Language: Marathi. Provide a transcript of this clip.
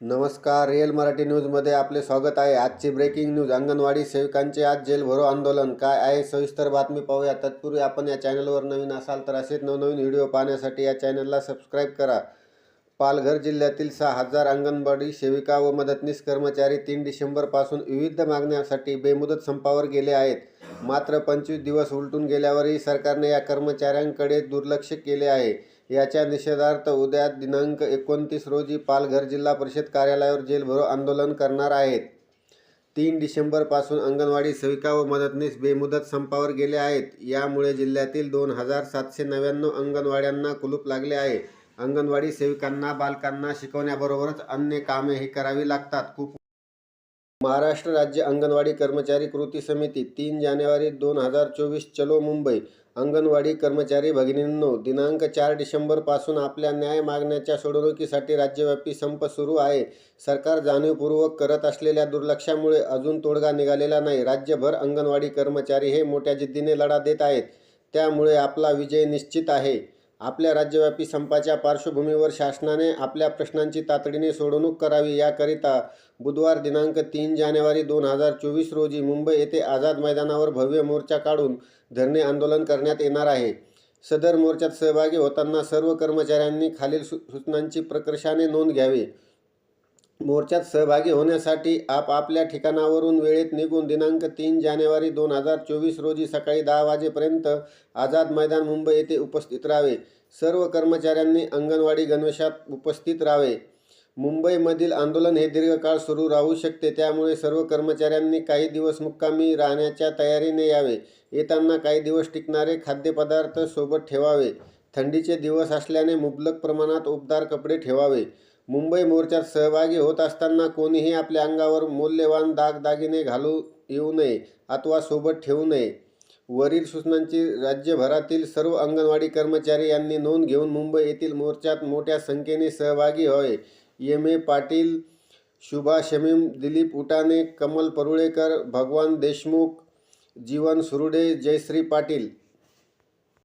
नमस्कार. रिअल मराठी न्यूजमध्ये आपले स्वागत आहे. आजची ब्रेकिंग न्यूज. अंगणवाडी सेविकांचे आज जेल भरो आंदोलन. काय आहे सविस्तर बातमी पाहूया. तत्पूर्वी आपण या चॅनलवर नवीन असाल तर असेच नवनवीन व्हिडिओ पाहण्यासाठी या चॅनलला सबस्क्राईब करा. पालघर जिल्ह्यातील 6,000 अंगणवाडी सेविका व मदतनीस कर्मचारी 3 डिसेंबरपासून विविध मागण्यांसाठी बेमुदत संपावर गेले आहेत. मात्र 25 दिवस उलटून गेल्यावरही सरकारने या कर्मचाऱ्यांकडे दुर्लक्ष केले आहे. याच्या निषेधार्थ उद्या दिनांक 29 रोजी पालघर जिल्हा परिषद कार्यालयावर जेल भरो आंदोलन करणार आहेत. 3 डिसेंबरपासून अंगणवाडी सेविका व मदतनीस बेमुदत संपावर गेले आहेत. यामुळे जिल्ह्यातील 2,799 अंगणवाड्यांना कुलूप लागले आहे. अंगणवाडी सेविकांना बालकांना शिकवण्याबरोबरच अन्य कामेही करावी लागतात. महाराष्ट्र राज्य अंगणवाडी कर्मचारी कृती समिती 3 जानेवारी 2024. चलो मुंबई. अंगणवाडी कर्मचारी भगिनींनो, दिनांक 4 डिसेंबरपासून आपल्या न्याय मागण्याच्या सोडवणुकीसाठी राज्यव्यापी संप सुरू आहे. सरकार जाणीवपूर्वक करत असलेल्या दुर्लक्षामुळे अजून तोडगा निघालेला नाही. राज्यभर अंगणवाडी कर्मचारी हे मोठ्या जिद्दीने लढा देत आहेत. त्यामुळे आपला विजय निश्चित आहे. आपल्या राज्यव्यापी संपाच्या पार्श्वभूमीवर शासनाने आपल्या प्रश्नांची तातडीने सोडवणूक करावी, याकरिता बुधवार दिनांक 3 जानेवारी 2024 रोजी मुंबई येथे आझाद मैदानावर भव्य मोर्चा काढून धरणे आंदोलन करण्यात येणार आहे. सदर मोर्चात सहभागी होताना सर्व कर्मचाऱ्यांनी खालील सूचनांची प्रकर्षाने नोंद घ्यावी. मोर्चात सहभागी होण्यासाठी आपापल्या ठिकाणावरून वेळेत निघून दिनांक 3 जानेवारी 2024 रोजी सकाळी 10 वाजेपर्यंत आझाद मैदान मुंबई येथे उपस्थित राहावे. सर्व कर्मचाऱ्यांनी अंगणवाडी गणवेशात उपस्थित राहावे. मुंबईमधील आंदोलन हे दीर्घकाळ सुरू राहू शकते. त्यामुळे सर्व कर्मचाऱ्यांनी काही दिवस मुक्कामी राहण्याच्या तयारीने यावे. येताना काही दिवस टिकणारे खाद्यपदार्थ सोबत ठेवावे. थंडीचे दिवस असल्याने मुबलक प्रमाणात उबदार कपडे ठेवावे. मुंबई मोर्चात सहभागी होत असताना कोणीही आपल्या अंगावर मौल्यवान दागदागिने घालू येऊ नये अथवा सोबत ठेवू नये. वरील सूचनांची राज्यभरातील सर्व अंगणवाडी कर्मचारी यांनी नोंद घेऊन मुंबई येथील मोर्चात मोठ्या संख्येने सहभागी व्हावे. एम. ए. पाटील, शुभा शमीम, दिलीप उटाणे, कमल परुळेकर, भगवान देशमुख, जीवन सुरुडे, जयश्री पाटील.